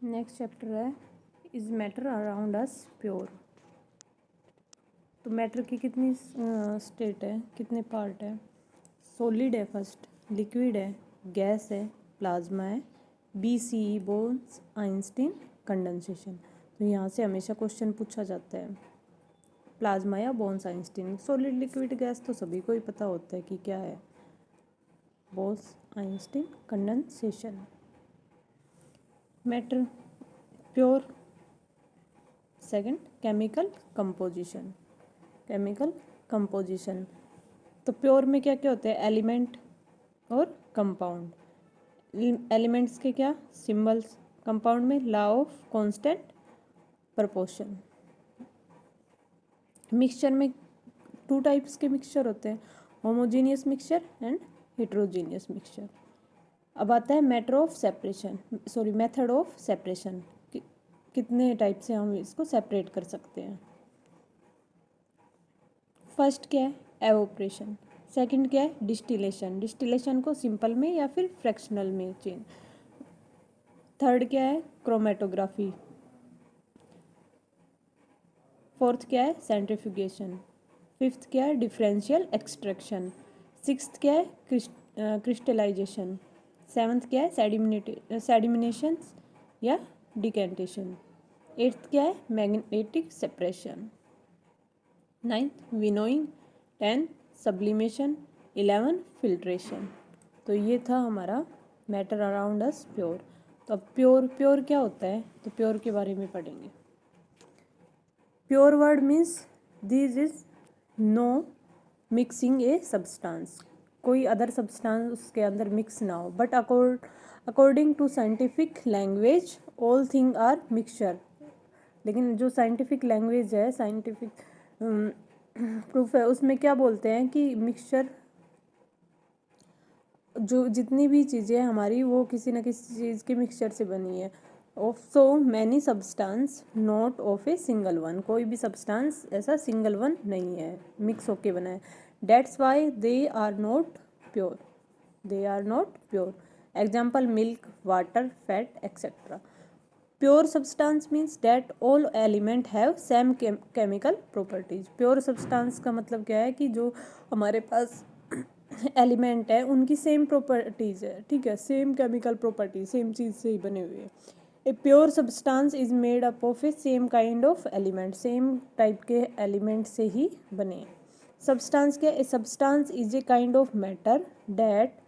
Next chapter है is matter around us pure. तो matter की कितनी स्टेट है, कितने पार्ट है? सॉलिड है फर्स्ट, लिक्विड है, गैस है, प्लाज्मा है, BCE बोन्स आइंस्टीन कंडेंसेशन। तो यहाँ से हमेशा क्वेश्चन पूछा जाता है प्लाज्मा या bones Einstein. Solid liquid gas तो सभी को ही पता होता है कि क्या है, bones Einstein condensation. Matter pure, second chemical composition. Chemical composition तो प्योर में क्या क्या होते हैं? एलिमेंट और कंपाउंड। एलिमेंट्स के क्या सिंबल्स, कंपाउंड में law of constant proportion. Mixture में टू टाइप्स के मिक्सचर होते हैं, homogeneous mixture and heterogeneous mixture. अब आता है matter of separation, sorry method of separation, कितने टाइप से हम इसको सेपरेट कर सकते हैं। फर्स्ट क्या है? एवोपरेशन। सेकंड क्या है? डिस्टिलेशन। डिस्टिलेशन को सिंपल में या फिर फ्रैक्शनल में चेंज। थर्ड क्या है? क्रोमेटोग्राफी। फोर्थ क्या है? सेंट्रीफ्यूगेशन। फिफ्थ क्या है? Differential extraction. सिक्स्थ क्या है? क्रिस्टलाइजेशन। सेवन्थ क्या है? सेडिमिनेशन या डिकेंटेशन। एट्थ क्या है? Magnetic separation. Ninth winnowing. 10 sublimation. 11 filtration. तो ये था हमारा मैटर अराउंड अस प्योर। तो अब प्योर प्योर क्या होता है, तो प्योर के बारे में पढ़ेंगे। Pure word means this is no mixing a substance, कोई अदर सब्सटेंस उसके अंदर मिक्स ना हो। But according to scientific language all thing are mixture. लेकिन जो साइंटिफिक लैंग्वेज है, साइंटिफिक प्रूफ है, उसमें क्या बोलते हैं कि मिक्सचर, जो जितनी भी चीज़ें हमारी वो किसी न किसी चीज़ के मिक्सचर से बनी है। Of so many substance not of a single one, कोई भी सब्सटेंस ऐसा सिंगल वन नहीं है, मिक्स होके बना है। That's why they are not pure, they are not pure. Example milk, water, fat etcetera. Pure substance means that all element have same chemical properties. Pure substance का मतलब क्या है कि जो हमारे पास एलिमेंट है उनकी सेम प्रॉपर्टीज है, ठीक है, सेम केमिकल प्रॉपर्टी, सेम चीज़ से ही बने हुए हैं। ए pure substance is made up of A same kind of element, same type के एलिमेंट से ही बने। सब्सटेंस क्या? A substance is a kind of matter that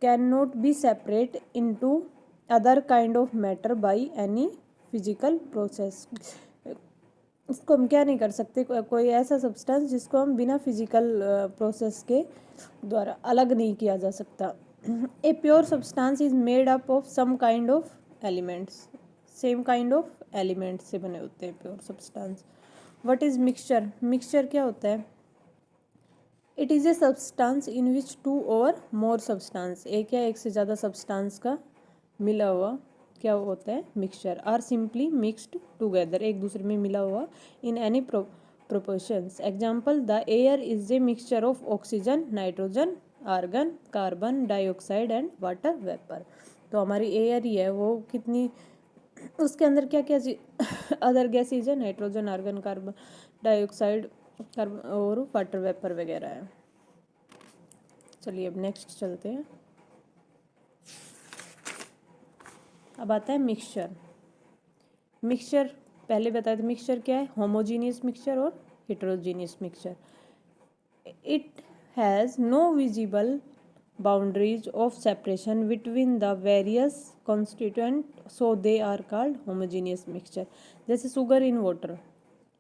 can not be separate into other kind of matter by any physical process. इसको हम क्या नहीं कर सकते, कोई ऐसा सब्सटेंस जिसको हम बिना फिजिकल प्रोसेस के द्वारा अलग नहीं किया जा सकता। A pure substance is made up of some kind of elements, same kind of elements से बने होते हैं pure substance. What is mixture? Mixture क्या होता है? It is a substance in which two or more substance, एक या एक से ज़्यादा सब्सटेंस का मिला हुआ क्या होता है? Mixture. Are simply mixed together, एक दूसरे में मिला हुआ in any proportions. Example the air is a mixture of oxygen, nitrogen, argon, carbon dioxide and water vapour. तो हमारी एयर ही है वो कितनी, उसके अंदर क्या क्या अदर गैसेज है, nitrogen, argon, carbon dioxide, carbon और वाटर वेपर वगैरह है। चलिए अब नेक्स्ट चलते हैं। अब आता है मिक्सचर। मिक्सचर पहले बताए थे, मिक्सचर क्या है? होमोजीनियस मिक्सचर और heterogeneous mixture. It has no visible boundaries of separation between the various constituent, so they are called homogeneous mixture. जैसे sugar in water,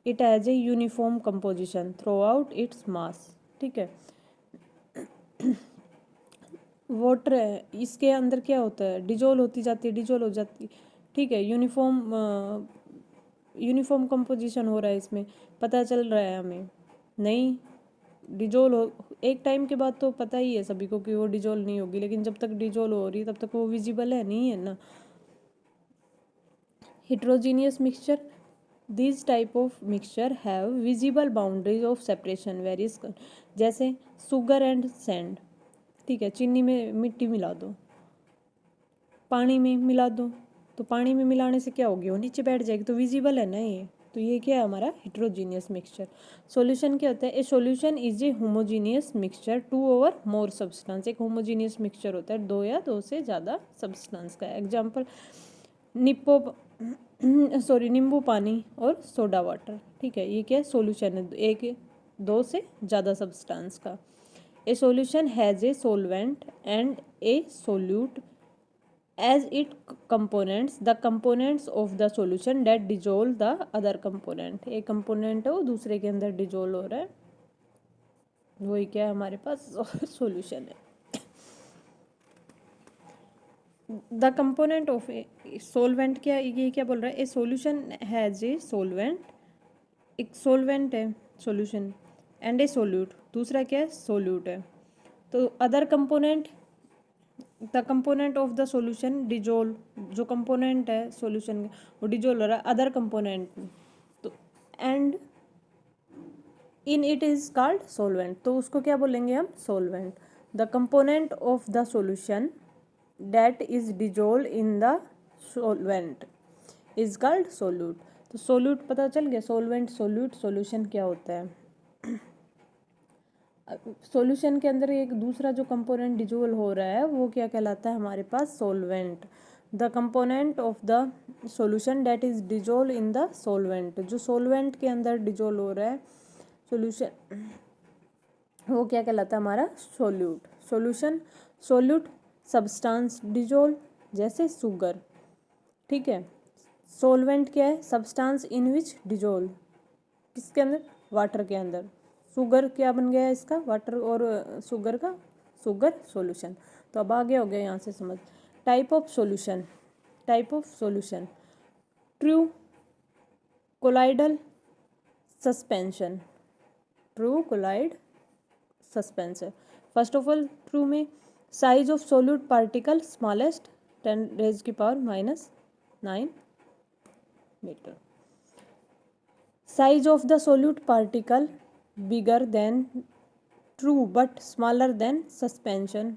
it has a uniform composition throughout its mass, ठीक है। Water है, इसके अंदर क्या होता है? Dissolve होती जाती है, डिजोल्व हो जाती है, ठीक है। यूनिफॉर्म कंपोजिशन हो रहा है, इसमें पता चल रहा है हमें? नहीं, डिजोल्व हो एक टाइम के बाद तो पता ही है सभी को कि वो डिजोल्व नहीं होगी, लेकिन जब तक डिजोल्व हो रही है तब तक वो विजिबल है नहीं, है ना। Heterogeneous mixture, this type of mixture have visible boundaries of separation various, जैसे शुगर एंड सैंड, ठीक है। चीनी में मिट्टी मिला दो, पानी में मिला दो, तो पानी में मिलाने से क्या होगी, वो नीचे बैठ जाएगी, तो विजिबल है ना ये। तो ये क्या है हमारा हेट्रोजीनियस मिक्सचर। सॉल्यूशन क्या होता है, a solution is a homogeneous mixture two over more substance. एक होमोजीनियस मिक्सचर होता है दो या दो से ज़्यादा सब्सटेंस का। एग्जाम्पल निप्पो सॉरी नींबू पानी और सोडा वाटर, ठीक है। ये क्या है, सॉल्यूशन है एक दो से ज़्यादा सब्सटेंस का। ए solution has a solvent and A solute as it components the components of the solution that dissolve the other component। एक component है वो दूसरे के अंदर डिजोल्व हो रहा है, वही क्या है हमारे पास सॉल्यूशन है। The component of A solvent, क्या ये क्या बोल रहा है, a solution has a solvent, एक सोलवेंट है सॉल्यूशन, एंड ए सोल्यूट, दूसरा क्या है सोल्यूट है। तो other component, the component of the solution dissolve, जो कंपोनेंट है सॉल्यूशन का वो डिजोल्व हो रहा है अदर कंपोनेंट, तो and in it is called solvent, तो उसको क्या बोलेंगे हम, solvent. The component of the solution that is dissolve in the solvent is called solute. तो सोल्यूट पता चल गया, सॉल्वेंट सोल्यूट सॉल्यूशन क्या होता है। सॉल्यूशन के अंदर एक दूसरा जो कंपोनेंट डिजोल्व हो रहा है वो क्या कहलाता है हमारे पास, solvent. The component of the solution that is dissolve in the solvent, जो सॉल्वेंट के अंदर डिजोल्व हो रहा है सॉल्यूशन, वो क्या कहलाता है हमारा solute. Solution solute substance dissolve, जैसे शुगर, ठीक है। सॉल्वेंट क्या है, सब्सटेंस इन विच डिजोल्व, किसके अंदर, वाटर के अंदर। शुगर क्या बन गया इसका, वाटर और शुगर का शुगर सॉल्यूशन। तो अब आगे हो गया यहाँ से समझ। Type of solution, type of solution, true colloidal suspension, true colloid suspension. First of all true में size of solute particle smallest 10⁻⁻⁹ metre, size of the solute particle bigger than true but smaller than suspension,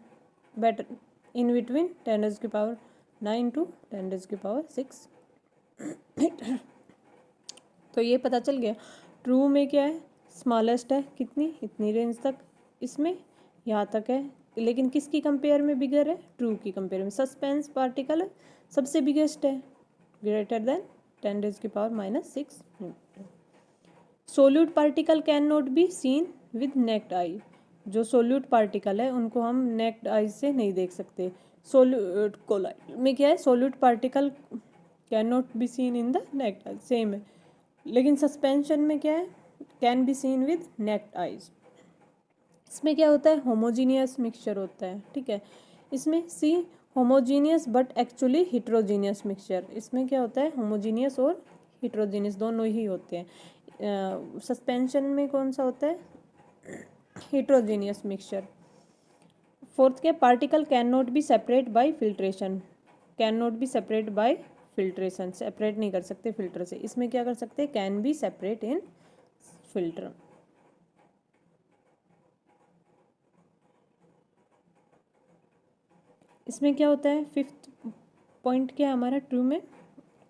better in between 10⁻⁹ to 10⁻⁶। तो ये पता चल गया। True में क्या है, smallest है, कितनी, इतनी रेंज तक, इसमें यहाँ तक है, लेकिन किसकी कंपेयर में बिगर है, ट्रू की कंपेयर में। सस्पेंस पार्टिकल सबसे बिगेस्ट है, greater than 10⁻⁻⁶। Solute particle can not be seen with necked आई, जो सोल्यूट पार्टिकल है उनको हम नेक्ड आई से नहीं देख सकते। सोल्यूट कोलाइड में क्या है, solute particle can not be seen in the necked I, same है। लेकिन सस्पेंशन में क्या है, can be seen with necked eyes. इसमें क्या होता है, होमोजीनियस मिक्सचर होता है, ठीक है। इसमें see homogeneous but actually heterogeneous mixture, इसमें क्या होता है, होमोजीनियस और हिट्रोजीनियस दोनों ही होते हैं। सस्पेंशन में कौन सा होता है, हिट्रोजीनियस मिक्सचर। फोर्थ क्या, particle can not be separate by filtration, can not be separate by filtration, separate नहीं कर सकते फिल्टर से। इसमें क्या कर सकते हैं, can be separate in filter. इसमें क्या होता है, फिफ्थ पॉइंट क्या है हमारा, ट्रू में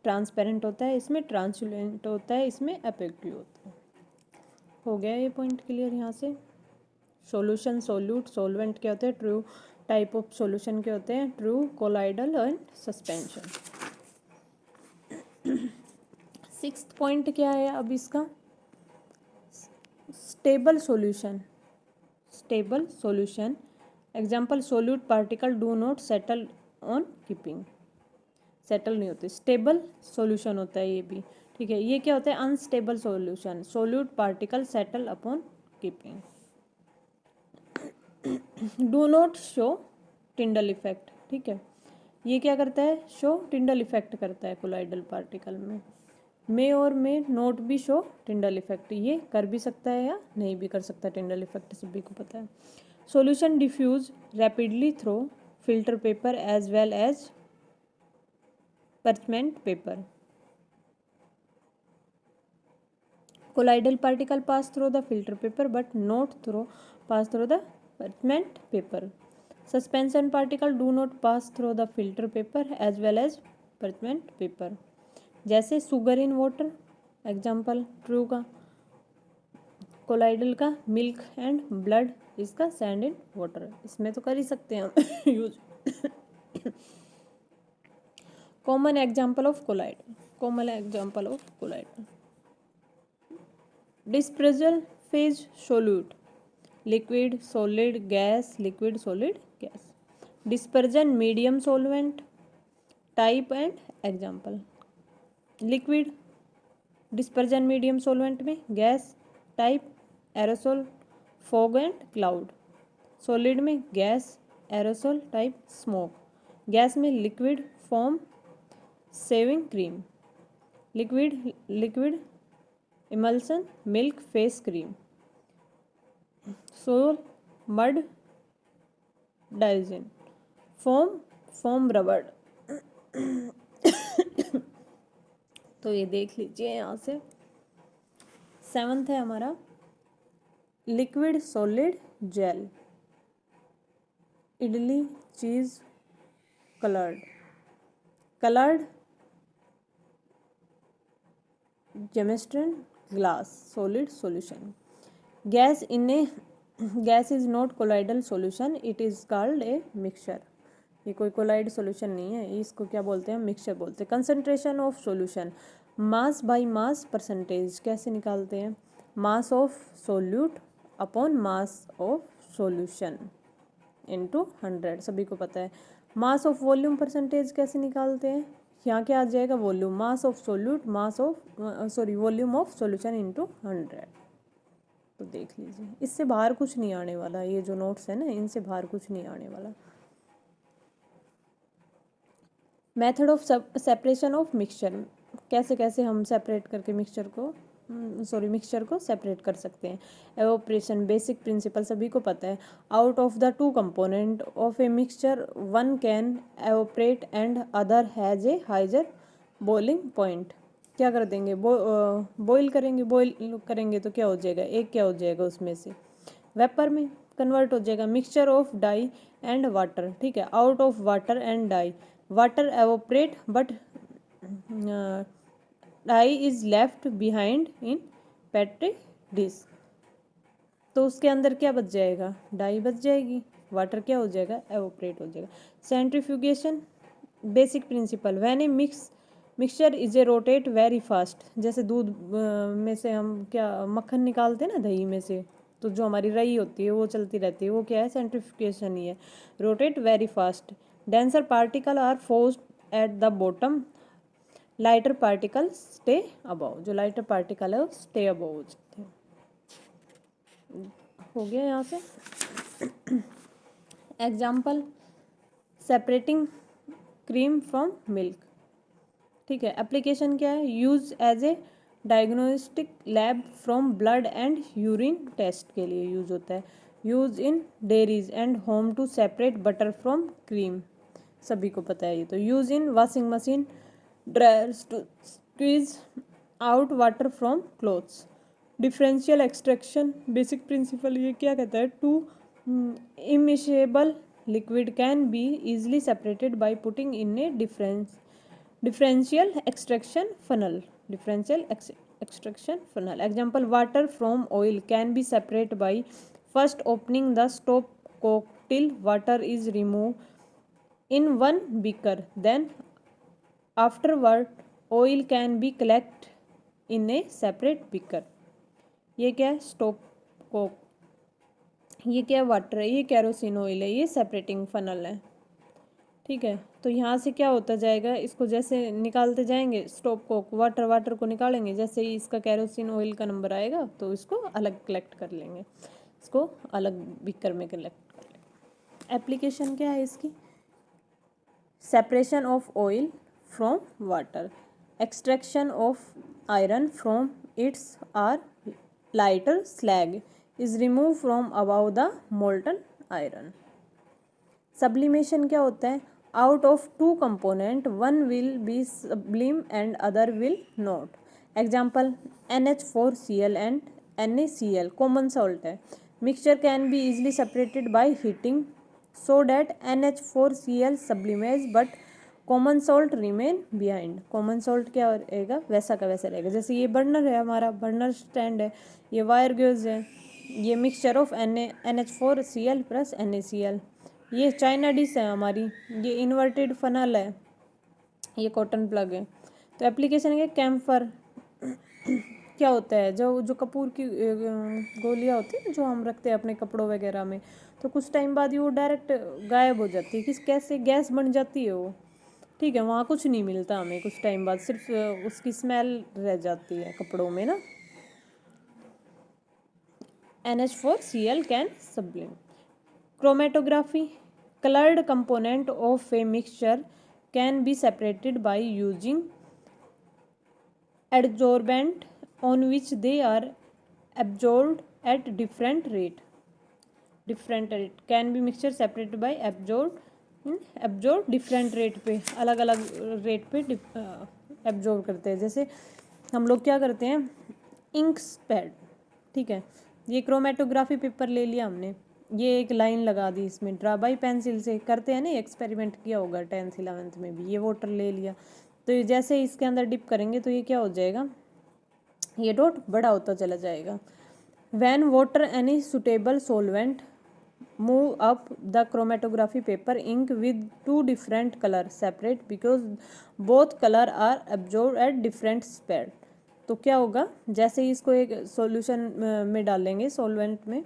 ट्रांसपेरेंट होता है, इसमें ट्रांसल्यूसेंट होता है, इसमें एपेक्टिव होता है। हो गया ये पॉइंट क्लियर यहाँ से। सॉल्यूशन सोल्यूट सॉल्वेंट क्या होते हैं, ट्रू टाइप ऑफ सॉल्यूशन के होते हैं, true colloidal and suspension. Sixth point क्या है अब इसका, stable solution, stable solution. Example solute particle do not settle on keeping, settle नहीं होते, स्टेबल सॉल्यूशन होता है ये भी, ठीक है। ये क्या होता है, unstable solution, solute particle settle upon keeping. Do not show Tyndall effect, ठीक है। ये क्या करता है, शो टिंडल इफेक्ट करता है कोलाइडल पार्टिकल में। मे और मे नोट भी शो टिंडल इफेक्ट, ये कर भी सकता है या नहीं भी कर सकता टिंडल इफेक्ट, सभी को पता है। Solution diffuse rapidly through filter paper as well as parchment paper. Colloidal particle pass through the filter paper but not pass through the parchment paper. Suspension particle do not pass through the filter paper as well as parchment paper. जैसे sugar in water, example true का, colloidal का milk and blood, इसका sand in water, इसमें तो कर ही सकते हैं हम use. Common example of colloidal, common example of colloidal, dispersal phase solute, liquid solid gas, liquid solid gas, dispersion medium solvent, type and example, liquid dispersion medium solvent में gas, type aerosol, fog and cloud, solid में gas, aerosol, type smoke, gas में liquid foam, shaving cream, liquid emulsion, milk face cream, sol mud डाइजिन, foam rubber. तो ये देख लीजिए यहाँ से। 7th है हमारा liquid solid gel, idli cheese coloured gemstone glass solid solution, gas is not colloidal solution, it is called a mixture. ये कोई कोलाइड सॉल्यूशन नहीं है, इसको क्या बोलते हैं, मिक्सचर बोलते हैं। Concentration of solution, mass by mass percentage, कैसे निकालते हैं, mass of solute upon mass of solution into 100, सभी को पता है। मास ऑफ वॉल्यूम परसेंटेज कैसे निकालते हैं, यहाँ क्या आ जाएगा, volume, mass of solute volume of solution into 100। तो देख लीजिए, इससे बाहर कुछ नहीं आने वाला, ये जो नोट्स है ना, इनसे बाहर कुछ नहीं आने वाला। Method of separation of mixture, कैसे कैसे हम सेपरेट करके मिक्सचर को सेपरेट कर सकते हैं। एवोपरेशन बेसिक प्रिंसिपल सभी को पता है। Out of the 2 component of a mixture one can evaporate and other has a higher boiling point. क्या कर देंगे, बॉईल करेंगे तो क्या हो जाएगा, एक क्या हो जाएगा उसमें से वेपर में कन्वर्ट हो जाएगा। Mixture of dye and water, ठीक है, out of water and dye, water evaporate but dye is left behind in petri dish. तो उसके अंदर क्या बच जाएगा, डाई बच जाएगी, वाटर क्या हो जाएगा, एवोपरेट हो जाएगा। Centrifugation basic principle, when a mixture is a rotate very fast, जैसे दूध में से हम क्या मक्खन निकालते हैं ना दही में से, तो जो हमारी रई होती है वो चलती रहती है, वो क्या है, सेंट्रीफ्यूगेशन ही है। Rotate very fast, denser particle are forced at the bottom, lighter particle stay above, जो लाइटर पार्टिकल है वो स्टे अबव हो जाते हैं। हो गया यहाँ से। Example, separating cream from milk, ठीक है। एप्लीकेशन क्या है, use as a diagnostic lab from blood and urine test के लिए यूज होता है। Use in dairies and home to separate butter from cream, सभी को पता है ये तो। Use in washing machine dryers to squeeze out water from clothes. Differential extraction basic principle ये क्या कहता है, two immiscible liquid can be easily separated by putting in A differential extraction funnel, example, water from oil can be separated by first opening the stop cock till water is removed in one beaker, then afterward oil can be collected in a separate beaker। ये क्या है, stop Coke, ये क्या water है, ये kerosene oil है, ये separating funnel है, ठीक है। तो यहाँ से क्या होता जाएगा, इसको जैसे निकालते जाएंगे, स्टॉप कोक वाटर को निकालेंगे, जैसे ही इसका केरोसिन ऑयल का नंबर आएगा तो इसको अलग कलेक्ट कर लेंगे, इसको अलग बीकर में कलेक्ट कर लेंगे। एप्लीकेशन क्या है इसकी, separation of oil from water, extraction of iron from its ore lighter slag is remove from above the molten iron. Sublimation क्या होता है, out of 2 component one will be sublime and other will not. Example, NH4Cl and NaCl common salt है। Mixture can be easily separated by heating so that NH4Cl sublimes but common salt remain behind. Common salt क्या रहेगा, वैसा का वैसा रहेगा। जैसे ये burner है, हमारा बर्नर स्टैंड है, ये वायर ग्यूज है, ये mixture of NH4Cl plus NaCl। ये चाइना डिश है हमारी, ये इन्वर्टेड फनल है, ये कॉटन प्लग है। तो एप्लीकेशन है कैम्फर। क्या होता है, जो जो कपूर की गोलियाँ होती है जो हम रखते हैं अपने कपड़ों वगैरह में, तो कुछ टाइम बाद ही वो डायरेक्ट गायब हो जाती है। किस कैसे गैस बन जाती है वो, ठीक है, वहाँ कुछ नहीं मिलता हमें, कुछ टाइम बाद सिर्फ उसकी स्मेल रह जाती है कपड़ों में ना। NH4Cl can sublime. Chromatography, colored component of a mixture can be separated by using adsorbent on which they are absorbed at different rate can be mixture separated by absorb different rate पे, अलग अलग rate पे absorb करते हैं। जैसे हम लोग क्या करते हैं, इंक पैड, ठीक है, ये क्रोमेटोग्राफी पेपर ले लिया हमने, ये एक लाइन लगा दी इसमें, ड्रा बाई पेंसिल से करते हैं ना, एक्सपेरिमेंट किया होगा 10th 11th में भी। ये वाटर ले लिया, तो ये जैसे इसके अंदर डिप करेंगे तो ये क्या हो जाएगा, ये डॉट बड़ा होता चला जाएगा। When water any suitable solvent move up the chromatography paper ink with two different colour separate because both colour are absorb at different speed. तो क्या होगा, जैसे ही इसको एक सॉल्यूशन में डालेंगे, सॉल्वेंट में,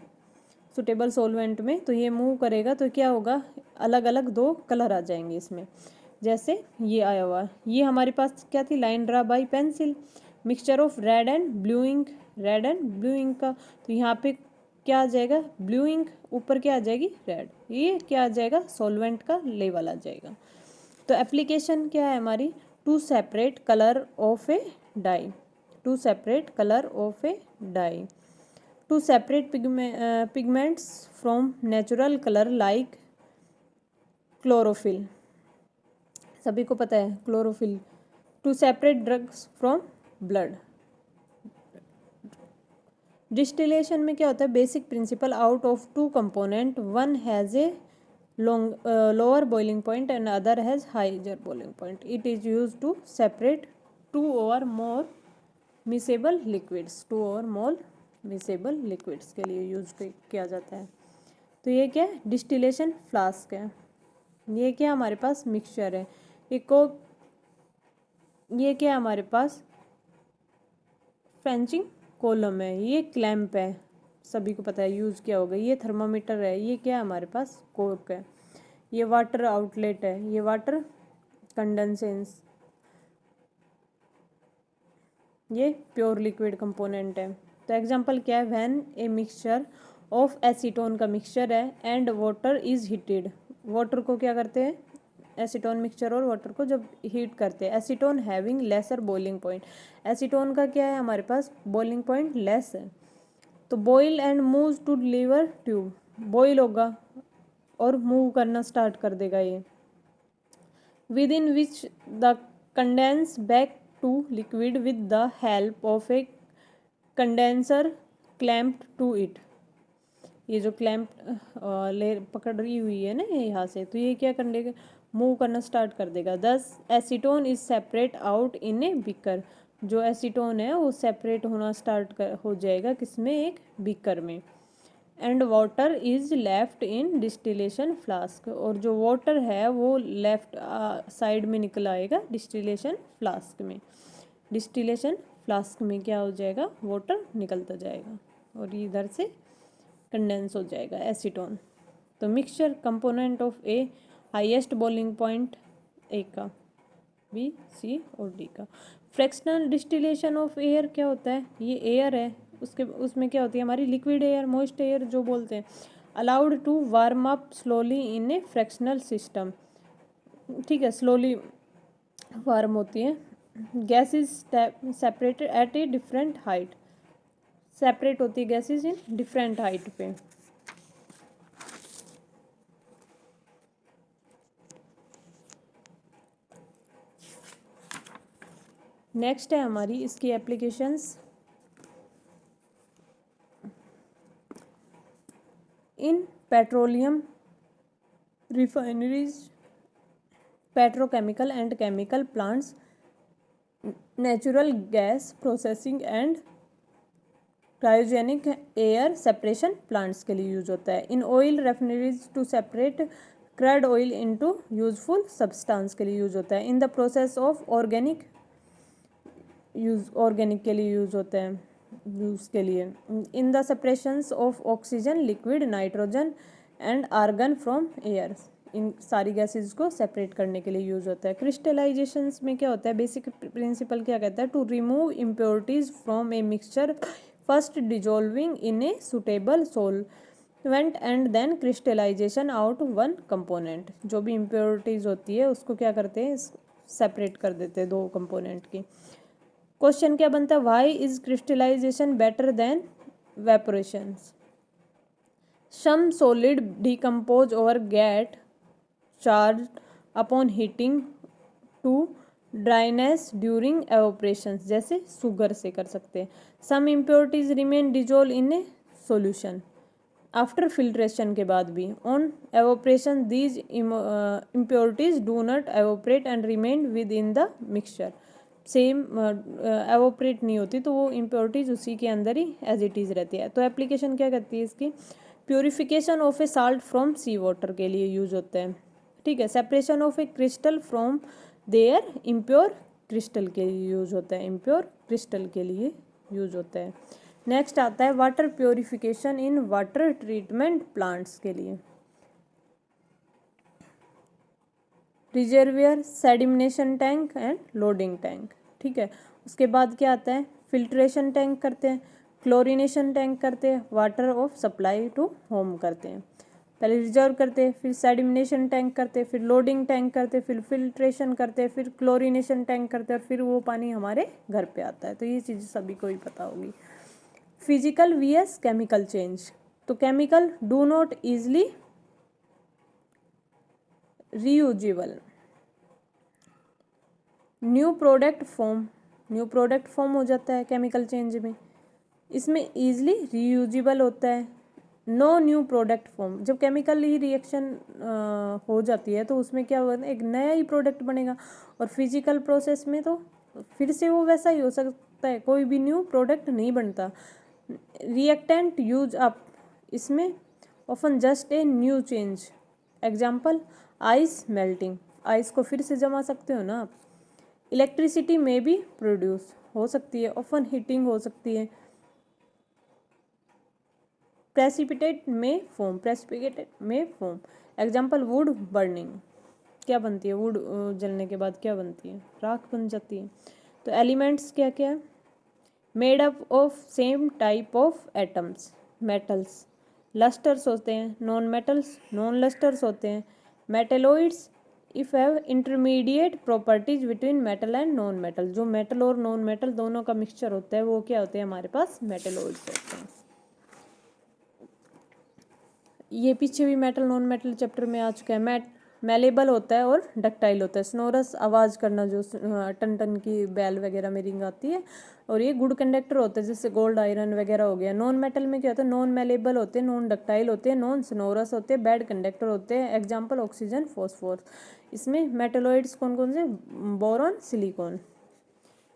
सुटेबल सॉल्वेंट में, तो ये मूव करेगा, तो क्या होगा, अलग अलग दो कलर आ जाएंगे इसमें। जैसे ये आया हुआ, ये हमारे पास क्या थी, line draw by pencil, mixture of red and blue ink, red and blue ink का, तो यहाँ पे क्या आ जाएगा, ब्लू इंक, ऊपर क्या आ जाएगी, रेड, ये क्या आ जाएगा, सॉल्वेंट का लेवल आ जाएगा। तो एप्लीकेशन क्या है हमारी, to separate colour of a dye, to separate colour of a dye, to separate pigments from natural colour like chlorophyll, सभी को पता है chlorophyll, to separate drugs from blood. Distillation में क्या होता है, basic principle, out of two component one has a lower boiling point and other has higher boiling point, it is use to separate two or more miscible liquids, to or more miscible liquids के लिए use किया जाता है। तो ये क्या है, distillation flask है। ये क्या हमारे पास, मिक्सचर है। ये क्या हमारे पास, फ्रेंचिंग कॉलम है, ये क्लैंप है, सभी को पता है, यूज़ किया होगा। ये थर्मामीटर है, ये क्या है हमारे पास, कोर्क है। ये वाटर आउटलेट है, ये वाटर कंडेंसेंस, ये प्योर लिक्विड कंपोनेंट है। तो एग्जांपल क्या है, when A mixture of acetone का मिक्सचर है and water is heated, water को क्या करते हैं, एसीटोन मिक्सचर और वाटर को जब हीट करते हैं, acetone having laser boiling point, acetone का क्या है हमारे पास, बॉइलिंग पॉइंट लेस है। तो boil and move to lever tube, boil होगा और मूव करना स्टार्ट कर देगा ये, with in which the condense back to liquid with the help of a condenser clamped to it. ये जो क्लैम्प ले पकड़ रही हुई है ना यहाँ से, तो ये क्या कर देगा, मूव करना स्टार्ट कर देगा। दस acetone is separate out in a beaker, जो एसीटोन है वो सेपरेट होना स्टार्ट हो जाएगा किसमें, एक बीकर में। And water is left in distillation flask, और जो वाटर है वो लेफ्ट साइड में निकल आएगा डिस्टिलेशन फ्लास्क में। डिस्टिलेशन फ्लास्क में क्या हो जाएगा, वाटर निकलता जाएगा और इधर से कंडेंस हो जाएगा एसीटोन। तो mixture component of a highest boiling point, A का, बी सी और डी का। फ्रैक्शनल डिस्टिलेशन ऑफ एयर क्या होता है, ये एयर है, उसमें क्या होती है हमारी, लिक्विड एयर, मोइस्ट एयर जो बोलते हैं, allowed to warm up slowly in a fractional system, ठीक है, स्लोली वार्म होती है। Gas is separated at a different height, separate होती है गैसेज इन डिफरेंट हाइट पे। नेक्स्ट है हमारी इसकी applications, in petroleum refineries petrochemical and chemical plants, natural gas processing and cryogenic air separation plants के लिए यूज होता है। In oil refineries to separate crude oil into useful substance के लिए यूज होता है। In the process of organic के लिए यूज होता है, यूज के लिए। In the separations of oxygen, liquid, nitrogen and argon from air, इन सारी गैसेज को सेपरेट करने के लिए यूज होता है। क्रिस्टलाइजेशंस में क्या होता है, बेसिक प्रिंसिपल क्या कहता है, to remove impurities from a mixture first dissolving in a suitable solvent and then crystallization out one component. जो भी इम्प्योरिटीज होती है उसको क्या करते हैं, सेपरेट कर देते हैं दो कंपोनेंट की। क्वेश्चन क्या बनता है, why is crystallisation better than evaporation? Some solid decompose or get charge upon heating to dryness during evaporation, जैसे शुगर से कर सकते हैं। Some impurities remain dissolve in a solution after filtration के बाद भी। On evaporation these impurities do not evaporate and remain within the mixture. Same evaporate नहीं होती तो वो इम्प्योरिटीज उसी के अंदर ही एज इट इज़ रहती है। तो एप्लीकेशन क्या करती है इसकी, purification of a salt from sea water के लिए यूज होता है, ठीक है। Separation of a crystal from their impure crystal के लिए यूज होता है, इम्प्योर क्रिस्टल के लिए यूज होता है। नेक्स्ट आता है water purification in water treatment plants के लिए। Reservoir, sedimentation tank and loading tank, ठीक है। उसके बाद क्या आता है, फिल्ट्रेशन टैंक करते हैं, क्लोरिनेशन टैंक करते हैं, water of supply to home करते हैं। पहले रिजर्व करते हैं, फिर सेडिमिनेशन टैंक करते हैं, फिर लोडिंग टैंक करते हैं, फिर फिल्ट्रेशन करते हैं, फिर क्लोरिनेशन टैंक करते हैं, और फिर वो पानी हमारे घर पे आता है। तो ये चीज़ सभी को ही पता होगी। फिजिकल वीएस केमिकल चेंज, तो chemical do not easily reusable. New product form हो जाता है केमिकल चेंज में, इसमें ईजिली रीयूजेबल होता है। नो न्यू प्रोडक्ट फॉर्म, जब केमिकल ही रिएक्शन हो जाती है तो उसमें क्या होगा, एक नया ही प्रोडक्ट बनेगा। और फिजिकल प्रोसेस में तो फिर से वो वैसा ही हो सकता है, कोई भी न्यू प्रोडक्ट नहीं बनता। रिएक्टेंट यूज अप, इसमें often just a new change. Example, ice melting, ice को फिर से जमा सकते हो ना आप। इलेक्ट्रिसिटी में भी प्रोड्यूस हो सकती है, ऑफन हीटिंग हो सकती है। प्रेसिपिटेट में फॉर्म, एग्जाम्पल वुड बर्निंग, क्या बनती है, वुड जलने के बाद क्या बनती है, राख बन जाती है। तो एलिमेंट्स क्या क्या है, made up of same type of atoms, metals. Lustres होते हैं, नॉन मेटल्स नॉन लस्टर्स होते हैं। Metalloids if have intermediate properties between metal and non metal, जो मेटल और नॉन मेटल दोनों का मिक्सचर होता है वो क्या होते हैं, हमारे पास मेटेलॉइड्स होते हैं। ये पीछे भी मेटल नॉन मेटल चैप्टर में आ चुका है। मेलेबल होता है और डक्टाइल होता है। स्नोरस, आवाज़ करना, जो टन टन की बैल वगैरह में रिंग आती है। और ये गुड कंडक्टर होते हैं, जैसे गोल्ड, आयरन वगैरह हो गया। नॉन मेटल में क्या होता है, नॉन मेलेबल होते हैं, नॉन डक्टाइल होते हैं, नॉन स्नोरस होते हैं, बैड कंडक्टर होते हैं। Example oxygen, phosphorus. इसमें मेटेलॉइड्स कौन कौन से, बोरॉन, सिलिकॉन।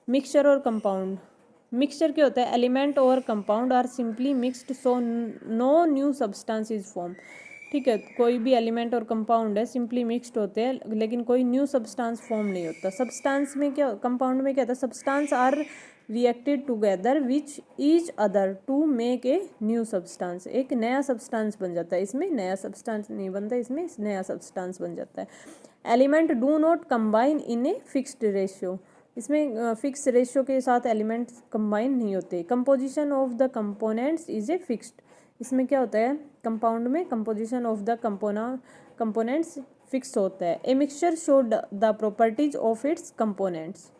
मिक्सचर और कंपाउंड, मिक्सचर क्या होता है, एलिमेंट और compound are simply mixed so no new substance is form, ठीक है। कोई भी एलिमेंट और कंपाउंड है, सिंपली मिक्सड होते हैं लेकिन कोई न्यू सब्सटेंस फॉर्म नहीं होता। सब्सटेंस में क्या, कंपाउंड में क्या होता है, substance are reacted together which each other to make a new substance, एक नया सब्सटेंस बन जाता है। इसमें नया सब्सटेंस नहीं बनता, इसमें नया सब्सटेंस बन जाता है। Element do not combine in a fixed ratio, इसमें फिक्स रेशियो के साथ एलिमेंट्स कंबाइन नहीं होते। Composition of the components is a fixed, इसमें क्या होता है, कंपाउंड में composition of the components fix होता है। A mixture show the properties of its components,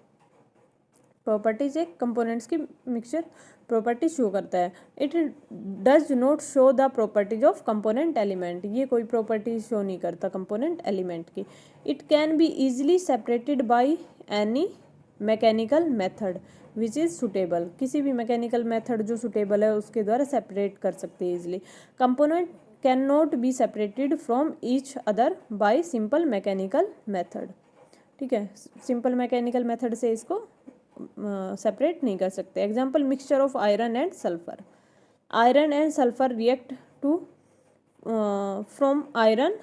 properties एक कंपोनेंट्स की मिक्सचर प्रॉपर्टी शो करता है। It does not show the properties of component element, ये कोई प्रॉपर्टी शो नहीं करता कंपोनेंट एलिमेंट की। It can be easily separated by any mechanical method which is suitable, किसी भी मैकेनिकल मेथड जो सुटेबल है उसके द्वारा सेपरेट कर सकते हैं easily. Component can not be separated from each other by simple mechanical method, ठीक है, सिंपल मैकेनिकल मेथड से इसको सेपरेट नहीं कर सकते। Example, mixture of iron and sulphur. Iron and sulphur react to from iron